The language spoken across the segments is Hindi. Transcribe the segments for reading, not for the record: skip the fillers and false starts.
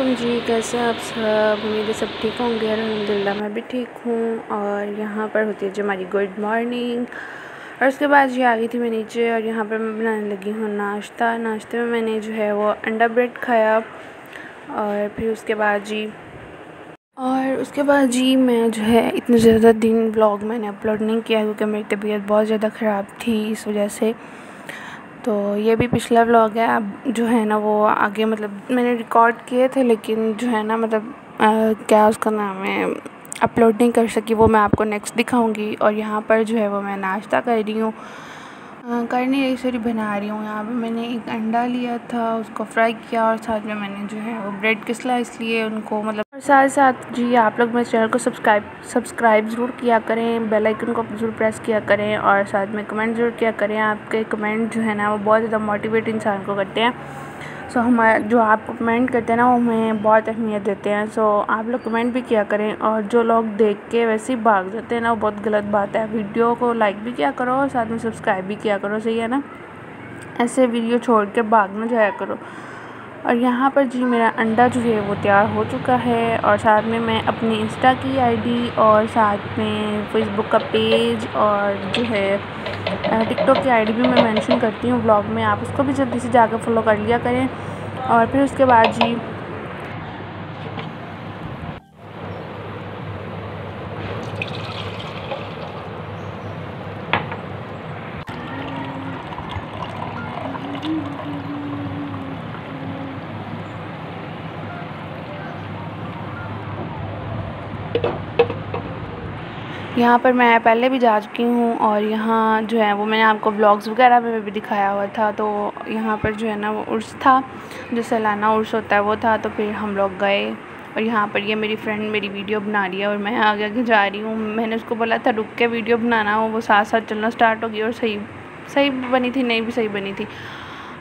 वालेकुम जी, कैसे हैं आप सब। उम्मीद है सब ठीक होंगे। अल्हम्दुलिल्लाह मैं भी ठीक हूँ। और यहाँ पर होती है जो हमारी गुड मॉर्निंग। और उसके बाद जी आ गई थी मैं नीचे और यहाँ पर मैं बनाने लगी हूँ नाश्ते में मैंने जो है वो अंडा ब्रेड खाया। और फिर उसके बाद जी मैं जो है इतने ज़्यादा दिन व्लॉग मैंने अपलोड नहीं किया क्योंकि मेरी तबीयत बहुत ज़्यादा ख़राब थी, इस वजह से। तो ये भी पिछला व्लॉग है। अब जो है ना वो आगे मतलब मैंने रिकॉर्ड किए थे, लेकिन जो है ना मतलब क्या उसका नाम है, अपलोड नहीं कर सकी। वो मैं आपको नेक्स्ट दिखाऊंगी। और यहाँ पर जो है वो मैं नाश्ता कर रही हूँ, कर नहीं रही सॉरी बना रही हूँ। यहाँ पे मैंने एक अंडा लिया था, उसको फ्राई किया और साथ में मैंने जो है वो ब्रेड के स्लाइस लिए उनको मतलब। और साथ साथ जी आप लोग मेरे चैनल को सब्सक्राइब ज़रूर किया करें, बेल आइकन को ज़रूर प्रेस किया करें और साथ में कमेंट ज़रूर किया करें। आपके कमेंट जो है ना वो बहुत ज़्यादा मोटिवेट इंसान को करते हैं। सो हमारा जो आप कमेंट करते हैं ना वो हमें बहुत अहमियत देते हैं। सो आप लोग कमेंट भी किया करें। और जो लोग देख के वैसे ही भाग जाते हैं ना वो बहुत गलत बात है। वीडियो को लाइक भी किया करो और साथ में सब्सक्राइब भी किया करो, सही है ना। ऐसे वीडियो छोड़ के भाग ना जाया करो। और यहाँ पर जी मेरा अंडा जो है वो तैयार हो चुका है। और साथ में मैं अपनी इंस्टा की आईडी और साथ में फेसबुक का पेज और जो है टिकटॉक की आईडी भी मैं मेंशन करती हूँ व्लॉग में, आप उसको भी जल्दी से जाकर फॉलो कर लिया करें। और फिर उसके बाद जी यहाँ पर मैं पहले भी जा चुकी हूँ और यहाँ जो है वो मैंने आपको व्लॉग्स वगैरह में भी दिखाया हुआ था। तो यहाँ पर जो है ना वो उर्स था, जो सालाना उर्स होता है वो था। तो फिर हम लोग गए और यहाँ पर ये मेरी फ्रेंड मेरी वीडियो बना रही है और मैं आगे आगे जा रही हूँ। मैंने उसको बोला था रुक के वीडियो बनाना, वो साथ साथ चलना स्टार्ट हो गई और सही बनी थी, नहीं भी सही बनी थी।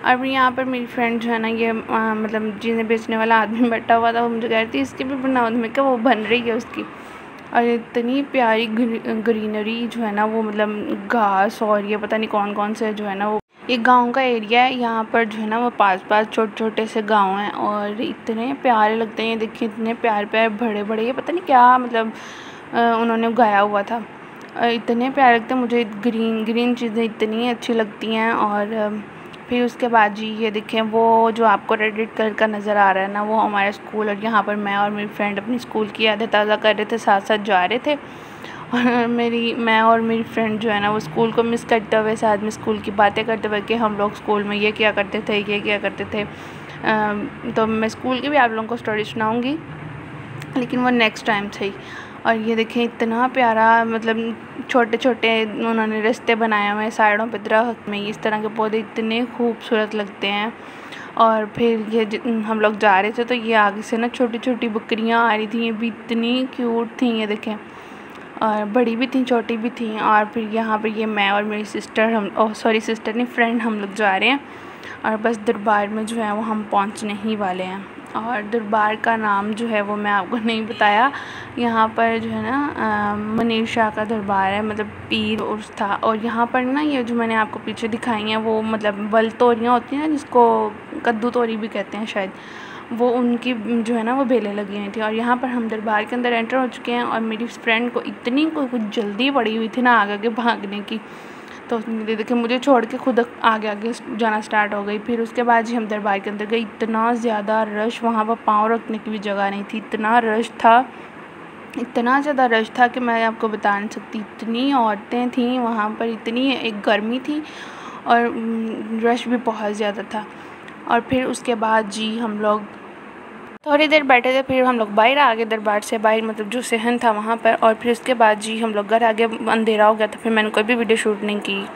और यहाँ पर मेरी फ्रेंड जो है ना ये मतलब चीज़ें बेचने वाला आदमी बैठा हुआ था, वो मुझे कह रही थी इसकी भी बनाओ। मैं क्या वो बन रही है उसकी। और इतनी प्यारी ग्रीनरी जो है ना वो मतलब घास और ये पता नहीं कौन कौन से जो है ना वो, ये गांव का एरिया है। यहाँ पर जो है ना वो पास छोटे छोटे से गांव हैं और इतने प्यारे लगते हैं। ये देखिए इतने प्यारे प्यारे बड़े बड़े, ये पता नहीं क्या मतलब उन्होंने उगाया हुआ था। इतने प्यारे लगते हैं मुझे, ग्रीन चीज़ें इतनी अच्छी लगती हैं। और फिर उसके बाद जी ये देखें वो जो आपको रेड कलर का नज़र आ रहा है ना वो हमारा स्कूल। और यहाँ पर मैं और मेरी फ्रेंड अपनी स्कूल की यादें ताज़ा कर रहे थे, साथ साथ जा रहे थे। और मैं और मेरी फ्रेंड जो है ना वो स्कूल को मिस करते हुए साथ में स्कूल की बातें करते हुए कि हम लोग स्कूल में ये किया करते थे, ये किया करते थे। तो मैं स्कूल की भी आप लोगों को स्टोरी सुनाऊँगी, लेकिन वो नेक्स्ट टाइम सही। और ये देखें इतना प्यारा मतलब छोटे छोटे उन्होंने रास्ते बनाए हुए हैं साइडों पे, दरख्त में इस तरह के पौधे इतने खूबसूरत लगते हैं। और फिर ये हम लोग जा रहे थे तो ये आगे से ना छोटी छोटी बकरियां आ रही थी, ये भी इतनी क्यूट थी, ये देखें। और बड़ी भी थी छोटी भी थी। और फिर यहाँ पर ये मैं और मेरी सिस्टर, सिस्टर नहीं फ्रेंड, हम लोग जा रहे हैं। और बस दरबार में जो है वो हम पहुँचने ही वाले हैं। और दरबार का नाम जो है वो मैं आपको नहीं बताया। यहाँ पर जो है ना मनीर शाह का दरबार है, मतलब पीर उर्स था। और यहाँ पर ना ये जो मैंने आपको पीछे दिखाई हैं वो मतलब बल तोरियाँ होती हैं ना, जिसको कद्दू तोरी भी कहते हैं शायद, वो उनकी जो है ना वो बेलें लगी हुई थी। और यहाँ पर हम दरबार के अंदर एंटर हो चुके हैं। और मेरी फ्रेंड को इतनी कुछ जल्दी पड़ी हुई थी ना आगे भागने की, तो देखिए मुझे छोड़ के खुद आगे आगे जाना स्टार्ट हो गई। फिर उसके बाद जी हम दरबार के अंदर गए, इतना ज़्यादा रश, वहाँ पर पाँव रखने की भी जगह नहीं थी, इतना रश था, इतना ज़्यादा रश था कि मैं आपको बता नहीं सकती। इतनी औरतें थीं वहाँ पर, इतनी एक गर्मी थी और रश भी बहुत ज़्यादा था। और फिर उसके बाद जी हम लोग थोड़ी देर बैठे थे, फिर हम लोग बाहर आ गए दरबार से बाहर, मतलब जो सहन था वहाँ पर। और फिर उसके बाद जी हम लोग घर आ गए, अंधेरा हो गया था, फिर मैंने कोई भी वीडियो शूट नहीं की।